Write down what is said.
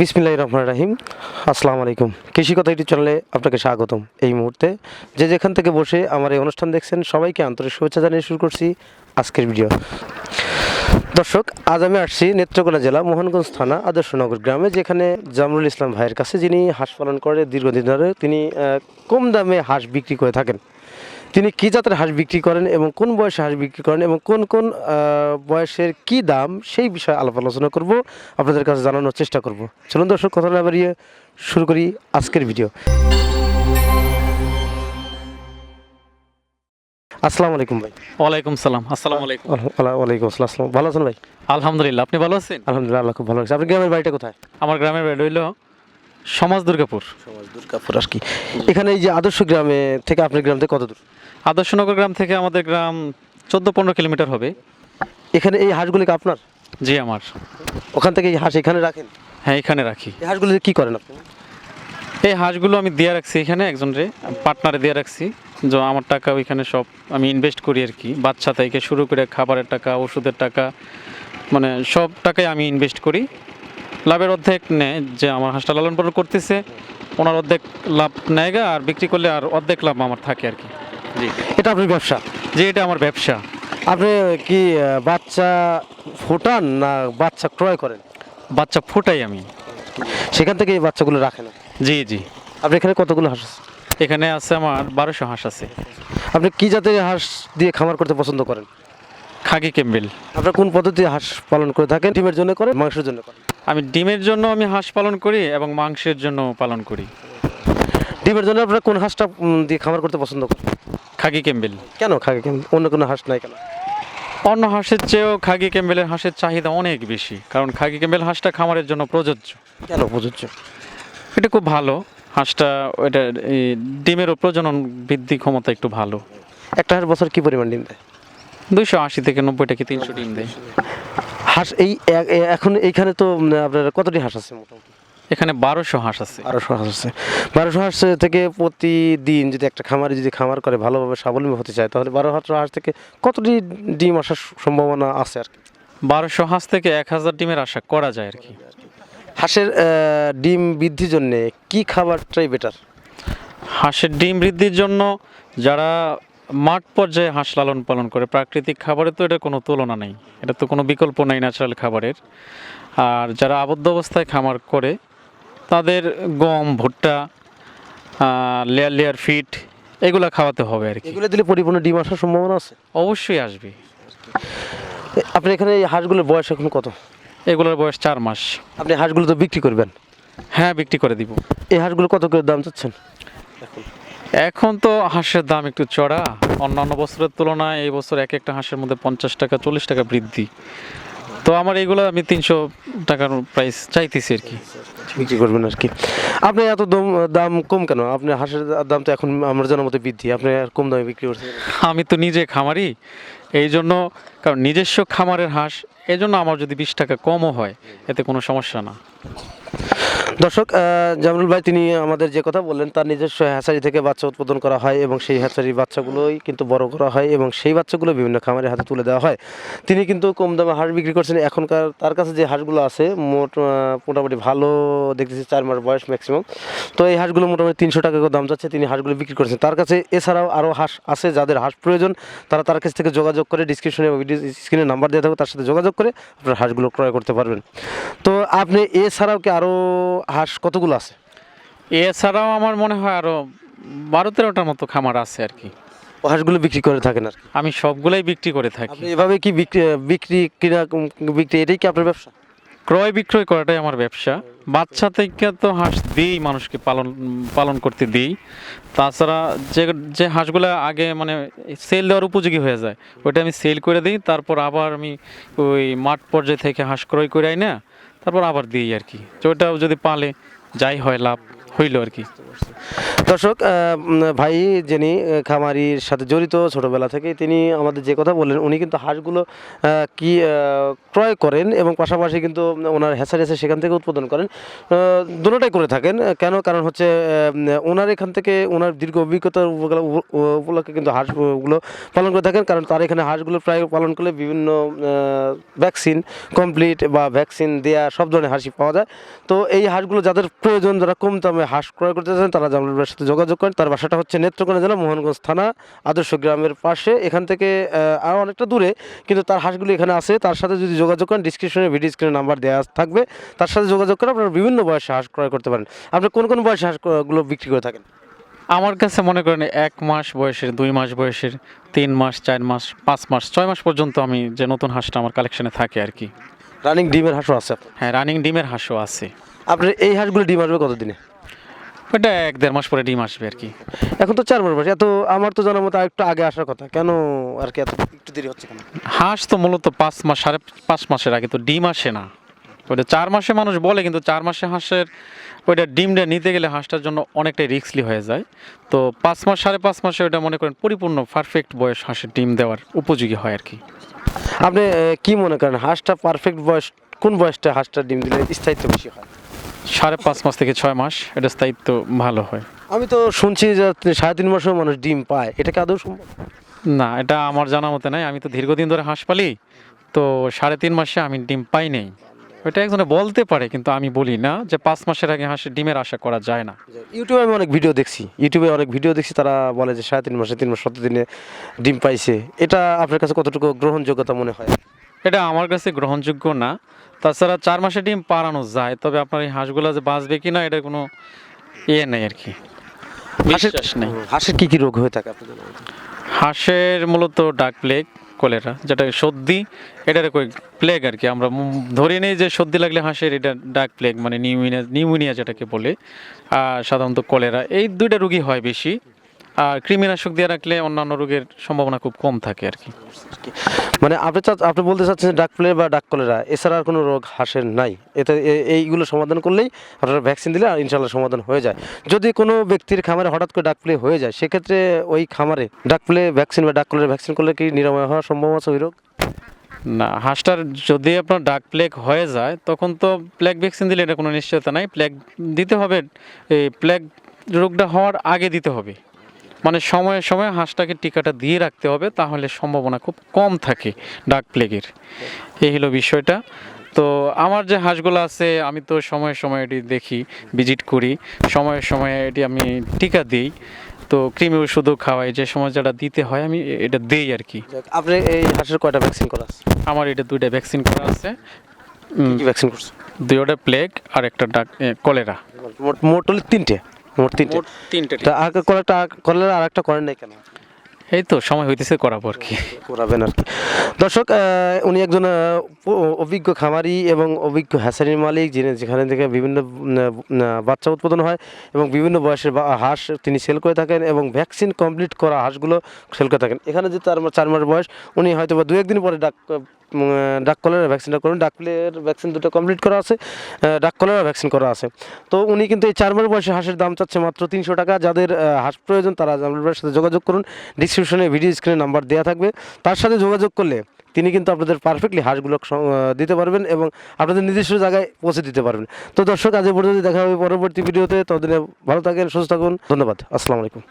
বিসমিল্লাহির রহমানির রহিম। আসসালামু আলাইকুম। কৃষি কথা ইউটিউব চ্যানেলে আপনাকে স্বাগতম। এই মুহূর্তে যে যেখান থেকে বসে আমার এই অনুষ্ঠান দেখছেন সবাইকে আন্তরিক শুভেচ্ছা জানিয়ে শুরু করছি আজকের ভিডিও। দর্শক, আজ আমি আসছি নেত্রকোনা জেলা মোহনগঞ্জ থানা আদর্শনগর গ্রামে, যেখানে জামরুল ইসলাম ভাইয়ের কাছে, যিনি হাঁস পালন করে দীর্ঘদিন ধরে। তিনি কম দামে হাঁস বিক্রি করে থাকেন। তিনি কী জাতের হাঁস বিক্রি করেন এবং কোন বয়সে হাঁস বিক্রি করেন এবং কোন কোন বয়সের কী দাম, সেই বিষয়ে আলাপ আলোচনা করব, আপনাদের কাছে জানানোর চেষ্টা করব। চলুন দর্শক, কথা না বাড়িয়ে শুরু করি আজকের ভিডিও। আসসালামু আলাইকুম ভাই। ওয়ালাইকুম সালাম। আসসালামু আলাইকুম। ওয়ালাইকুম আসসালাম। ভালো আছেন ভাই? আলহামদুলিল্লাহ, আপনি ভালো আছেন? আলহামদুলিল্লাহ, আল্লাহ খুব ভালো আছে। আপনার গ্রামের বাড়িটা কোথায়? আমার গ্রামের বাড়ি হইল সমাজ দুর্গাপুর। দুর্গাপুর আর কি। এখানে এই যে আদর্শ গ্রামে থেকে আপনার গ্রাম থেকে কত দূর? আদর্শনগর গ্রাম থেকে আমাদের গ্রাম 14-15 কিলোমিটার হবে। এখানে এই হাঁসগুলি কি আপনার? জি আমার। ওখান থেকে এই হাঁস এখানে রাখেন? হ্যাঁ, এখানে রাখি। এই হাঁসগুলি কী করেন আপনি? এই হাঁসগুলো আমি দিয়ে রাখছি এখানে, একজনরে পার্টনারে দিয়ে রাখছি। যে আমার টাকা ওইখানে সব আমি ইনভেস্ট করি আর কি। বাচ্চা থেকে শুরু করে খাবারের টাকা, ওষুধের টাকা, মানে সব টাকাই আমি ইনভেস্ট করি। লাভের অর্ধেক নেয়, যে আমার হাঁসটা লালন পালন করতেছে ওনার অর্ধেক লাভ নেয় গা, আর বিক্রি করলে আর অর্ধেক লাভ আমার থাকে আর কি। জি, এটা আপনার ব্যবসা? যে এটা আমার ব্যবসা। আপনি কি বাচ্চা ফোটান না বাচ্চা ক্রয় করেন? বাচ্চা ফোটাই আমি, সেখান থেকে এই বাচ্চাগুলো রাখেন? জি জি। আপনি এখানে কতগুলো হাঁস আছে? এখানে আছে আমার 1200 হাঁস আছে। আপনি কি জাতের হাঁস দিয়ে খামার করতে পছন্দ করেন? খাকি ক্যাম্বেল। আপনার কোন পদ্ধতিতে হাঁস পালন করে থাকেন? ডিমের জন্য করেন, মাংসের জন্য করেন? আমি ডিমের জন্য আমি হাঁস পালন করি এবং মাংসের জন্য পালন করি। ডিমের জন্য আপনারা কোন হাঁসটা দিয়ে খামার করতে পছন্দ করেন? খাকি ক্যাম্বেল। কেন খাগে, কেন অন্য কোনো হাঁস নাই কেন? অন্য হাঁসের চেয়েও খাকি ক্যাম্বেলের হাঁসের চাহিদা অনেক বেশি, কারণ খাকি ক্যাম্বেল হাঁসটা খামারের জন্য প্রযোজ্য। কেন প্রযোজ্য? এটা খুব ভালো হাঁসটা, ওইটা এই ডিমেরও প্রজনন বৃদ্ধি ক্ষমতা একটু ভালো। একটা হাঁস বছর কি পরিমাণ ডিম দেয়? 280 থেকে 90 থেকে 300 ডিম দেয়। হাঁস এই এখন এইখানে তো আপনার কতটি হাঁস আছে মোটামুটি? এখানে 1200 হাঁস আছে। 1200 হাঁস আছে। 1200 হাঁস থেকে প্রতিদিন যদি একটা খামারে যদি খামার করে ভালোভাবে স্বাবলম্বী হতে চায়, তাহলে 1200 হাঁস থেকে কতটি ডিম আসার সম্ভাবনা আছে আর কি? 1200 হাঁস থেকে 1000 ডিমের আশা করা যায় আর কি। হাঁসের ডিম বৃদ্ধির জন্য কি খাবারটাই বেটার? হাঁসের ডিম বৃদ্ধির জন্য যারা মাঠ পর্যায়ে হাঁস লালন পালন করে, প্রাকৃতিক খাবারে তো এটা কোনো তুলনা নেই, এটা তো কোনো বিকল্প নেই ন্যাচারাল খাবারের। আর যারা আবদ্ধ অবস্থায় খামার করে তাদের গম, ভুট্টা, লেয়ার লেয়ার ফিড এগুলো খাওয়াতে হবে আর কি। এগুলো দিলে পরিপূর্ণ ডিম আসার সম্ভাবনা আছে? অবশ্যই আসবে। আপনি এখানে এই হাঁসগুলোর বয়স এখন কত? এগুলোর বয়স 4 মাস। আপনি হাঁসগুলো তো বিক্রি করবেন? হ্যাঁ, বিক্রি করে দিব। এই হাঁসগুলো কত করে দাম চাচ্ছেন এখন? এখন তো হাঁসের দাম একটু চড়া, অন্যান্য বছরের তুলনায় এই বছর এক একটা হাঁসের মধ্যে 50 টাকা 40 টাকা বৃদ্ধি। তো আমার এইগুলো আমি 300 টাকার প্রাইস চাইতেছি আর কি। বিক্রি করবেন আর কি। আপনি এত দাম কম কেন? আপনি হাঁসের দাম তো এখন আমার জানার মতো বৃদ্ধি, আপনি আর কম দামে বিক্রি করছেন? আমি তো নিজে খামারি, এই জন্য, কারণ নিজস্ব খামারের হাঁস, এই জন্য আমার যদি 20 টাকা কমও হয় এতে কোনো সমস্যা না। দর্শক, জামরুল ভাই তিনি আমাদের যে কথা বললেন, তার নিজস্ব হ্যাচারি থেকে বাচ্চা উৎপাদন করা হয় এবং সেই হ্যাচারির বাচ্চাগুলোই কিন্তু বড় করা হয় এবং সেই বাচ্চাগুলো বিভিন্ন খামারের হাতে তুলে দেওয়া হয়। তিনি কিন্তু কম দামে হাঁস বিক্রি করছেন। এখনকার তার কাছে যে হাঁসগুলো আছে মোটামুটি ভালো দেখতেছি, 4 মাস বয়স ম্যাক্সিমাম। তো এই হাঁসগুলো মোটামুটি 300 টাকা করে দাম যাচ্ছে, তিনি হাঁসগুলো বিক্রি করছেন। তার কাছে এছাড়াও আরও হাঁস আছে, যাদের হাঁস প্রয়োজন তারা তার কাছ থেকে যোগাযোগ করে, ডিসক্রিপশনে এবং ভিডিও স্ক্রিনে নাম্বার দেওয়া থাকবে, তার সাথে যোগাযোগ করে আপনার হাঁসগুলো ক্রয় করতে পারবেন। তো আপনি এছাড়াও কি আরও হাঁস কতগুলো আছে? এছাড়াও আমার মনে হয় আরও 12-13টার মতো খামার আছে আর কি। ও হাঁসগুলো বিক্রি করে থাকেন আর কি? আমি সবগুলাই বিক্রি করে থাকি। আপনি এভাবে কি বিক্রি কিনা বিক্রি, এটাই কি আপনার ব্যবসা? ক্রয় বিক্রয় করাটাই আমার ব্যবসা। বাচ্চা থেকে তো হাঁস দিই, মানুষকে পালন করতে দিই। তাছাড়া যে যে হাঁসগুলো আগে মানে সেল দেওয়ার উপযোগী হয়ে যায় ওইটা আমি সেল করে দিই, তারপর আবার আমি ওই মাঠ পর্যায় থেকে হাঁস ক্রয় করে আই না, তারপর আবার দিই আর কি। তো ওইটাও যদি পালে যাই হয় লাভ হইল আর কি। দর্শক, ভাই যিনি খামারির সাথে জড়িত ছোটবেলা থেকে, তিনি আমাদের যে কথা বললেন, উনি কিন্তু হাঁসগুলো ক্রয় করেন এবং পাশাপাশি কিন্তু ওনার হ্যাচারি আছে সেখান থেকে উৎপাদন করেন, দুটোটাই করে থাকেন। কেন? কারণ হচ্ছে ওনার এখান থেকে ওনার দীর্ঘ অভিজ্ঞতার উপলক্ষে কিন্তু হাঁসগুলো পালন করে থাকেন। কারণ তার এখানে হাঁসগুলো প্রায় পালন করলে বিভিন্ন ভ্যাকসিন কমপ্লিট বা ভ্যাকসিন দেওয়া সব ধরনের হাঁসই পাওয়া যায়। তো এই হাঁসগুলো যাদের প্রয়োজন, যারা কম দামে হাঁস ক্রয় করতে চান, তারা জামাল ভাইয়ের সাথে যোগাযোগ করেন। তার বাসাটা হচ্ছে নেত্রকোনা জেলা মোহনগঞ্জ থানা আদর্শ গ্রামের পাশে। এখান থেকে আরও অনেকটা দূরে, কিন্তু তার হাঁসগুলো এখানে আছে। তার সাথে যদি যোগাযোগ করেন, ডিসক্রিপশনে ভিডিও স্ক্রিনে নাম্বার দেওয়া থাকবে, তার সাথে যোগাযোগ করে আপনারা বিভিন্ন বয়সে হাঁস ক্রয় করতে পারেন। আপনি কোন কোন বয়সে হাঁসগুলো বিক্রি করে থাকেন? আমার কাছে মনে করেন 1 মাস বয়সের, 2 মাস বয়সের, 3 মাস, 4 মাস, 5 মাস, 6 মাস পর্যন্ত আমি যে নতুন হাঁসটা আমার কালেকশনে থাকে আর কি। রানিং ডিমের হাঁসও আছে আপনার? হ্যাঁ, রানিং ডিমের হাঁসও আছে। আপনার এই হাঁসগুলো ডিম আসবে কতদিনে? ওটা 1-1.5 মাস পরে ডিম আসবে আর কি। এখন তো 4 মাস বয়স, এত আমার তো জানার মতো একটু আগে আসার কথা, কেন আর কি এত একটু দেরি হচ্ছে কেন? হাঁস তো মূলত 5 মাস, 5.5 মাসের আগে তো ডিম আসে না। ওইটা 4 মাসে মানুষ বলে, কিন্তু 4 মাসে হাঁসের ওইটা ডিমটা নিতে গেলে হাঁসটার জন্য অনেকটাই রিস্কলি হয়ে যায়। তো 5 মাস, 5.5 মাসে ওইটা মনে করেন পরিপূর্ণ পারফেক্ট বয়স হাঁসের ডিম দেওয়ার উপযোগী হয় আর কি। আপনি কি মনে করেন হাঁসটা পারফেক্ট বয়স কোন বয়সটা হাঁসটা ডিম দিলে স্থায়িত্ব বেশি হয়? 5.5 মাস থেকে 6 মাস এটা স্থায়িত্ব ভালো হয়। আমি তো শুনছি যে 3.5 মাসেও মানুষ ডিম পায়, এটা কি আদৌ সম্ভব? না, এটা আমার জানা মতে নাই। আমি তো দীর্ঘদিন ধরে হাঁস পালি, তো 3.5 মাসে আমি ডিম পাই নাই। ওইটা একজনে বলতে পারে, কিন্তু আমি বলি না যে 5 মাসের আগে হাঁসের ডিমের আশা করা যায় না। ইউটিউবে আমি অনেক ভিডিও দেখছি, তারা বলে যে 3.5 মাসে 3 মাস 7 দিনে ডিম পাইছে। এটা আপনার কাছে কতটুকু গ্রহণযোগ্যতা মনে হয়? এটা আমার কাছে গ্রহণযোগ্য না। তাছাড়া 4 মাসে ডিম পাড়ানো যায়, তবে আপনার এই হাঁসগুলো যে বাঁচবে কিনা এটা কোনো নেই আর কি, বিশ্বাস নেই। হাঁসের কি কি রোগ হয়ে থাকে আপনাদের? হাঁসের মূলত ডাক প্লেগ, কলেরা, যেটা সর্দি, এটার কই প্লেগ আর কি। আমরা ধরে নিই যে সর্দি লাগলে হাঁসের এটা ডাক প্লেগ, মানে নিউমোনিয়া যেটাকে বলে। আর সাধারণত কলেরা, এই দুইটা রোগই হয় বেশি। আর কৃমিনাশক দিয়ে রাখলে অন্যান্য রোগের সম্ভাবনা খুব কম থাকে আর কি। মানে আপনি বলতে চাচ্ছেন ডাক প্লেগ বা ডাক কলেরা এছাড়া আর কোনো রোগ হাঁসের নাই? এতে এইগুলো সমাধান করলেই আপনারা ভ্যাকসিন দিলে আর ইনশাল্লাহ সমাধান হয়ে যায়। যদি কোনো ব্যক্তির খামারে হঠাৎ করে ডাক প্লেগ হয়ে যায়, সেক্ষেত্রে ওই খামারে ডাক প্লেগ ভ্যাকসিন বা ডাক কলেরা ভ্যাকসিন করলে কি নিরাময় হওয়ার সম্ভাবনা আছে ওই রোগ? না, হাঁসটার যদি আপনার ডাক প্লেগ হয়ে যায়, তখন তো প্লেগ ভ্যাকসিন দিলে এটা কোনো নিশ্চয়তা নাই। প্লেগ দিতে হবে, এই প্লেগ রোগটা হওয়ার আগে দিতে হবে। মানে সময়ে সময়ে হাঁসটাকে টিকাটা দিয়ে রাখতে হবে, তাহলে সম্ভাবনা খুব কম থাকে ডাক প্লেগের। এই হলো বিষয়টা। তো আমার যে হাঁসগুলো আছে, আমি তো সময়ে সময়ে এটি দেখি, ভিজিট করি, সময়ে সময়ে এটি আমি টিকা দিই। তো কৃমি ওষুধও খাওয়াই, যে সময় যেটা দিতে হয় আমি এটা দেই আর কি। আপনি এই হাঁসের কয়টা ভ্যাকসিন করা আছে? আমার এটা 2টা ভ্যাকসিন করা আছে। কি ভ্যাকসিন করছে? 2টা প্লেগ আর একটা কলেরা। মোট হলো 3টে। মোট 3টে। তা আগে কলেরা আর একটা করেন নাই কেন? এই তো সময় হইতেছে করাবো আর কি। করাবেন আর কি। দর্শক, উনি একজন অভিজ্ঞ খামারি এবং অভিজ্ঞ হ্যাচারির মালিক, যিনি যেখানে থেকে বিভিন্ন বাচ্চা উৎপাদন হয় এবং বিভিন্ন বয়সের হাঁস তিনি সেল করে থাকেন এবং ভ্যাকসিন কমপ্লিট করা হাঁসগুলো সেল করে থাকেন। এখানে যে 4 মাস বয়স, উনি হয়তো বা 2-1 দিন পরে ডাক কলেরা ভ্যাকসিনটা করুন। ডাক প্লেগের ভ্যাকসিন 2টা কমপ্লিট করা আছে, ডাক কলেরা ভ্যাকসিন করা আছে। তো উনি কিন্তু এই 4 মাস বয়সে হাঁসের দাম চাচ্ছে মাত্র 300 টাকা। যাদের হাঁস প্রয়োজন তারা জামাল ভাইয়ের সাথে যোগাযোগ করুন। ডিসক্রিপশনে ভিডিও স্ক্রিনে নাম্বার দেওয়া থাকবে, তার সাথে যোগাযোগ করলে তিনি কিন্তু আপনাদের পারফেক্টলি হাঁসগুলো দিতে পারবেন এবং আপনাদের নিজস্ব জায়গায় পৌঁছে দিতে পারবেন। তো দর্শক, আজ পর্যন্ত দেখা হবে পরবর্তী ভিডিওতে। ততদিনে ভালো থাকেন, সুস্থ থাকুন। ধন্যবাদ। আসসালামু আলাইকুম।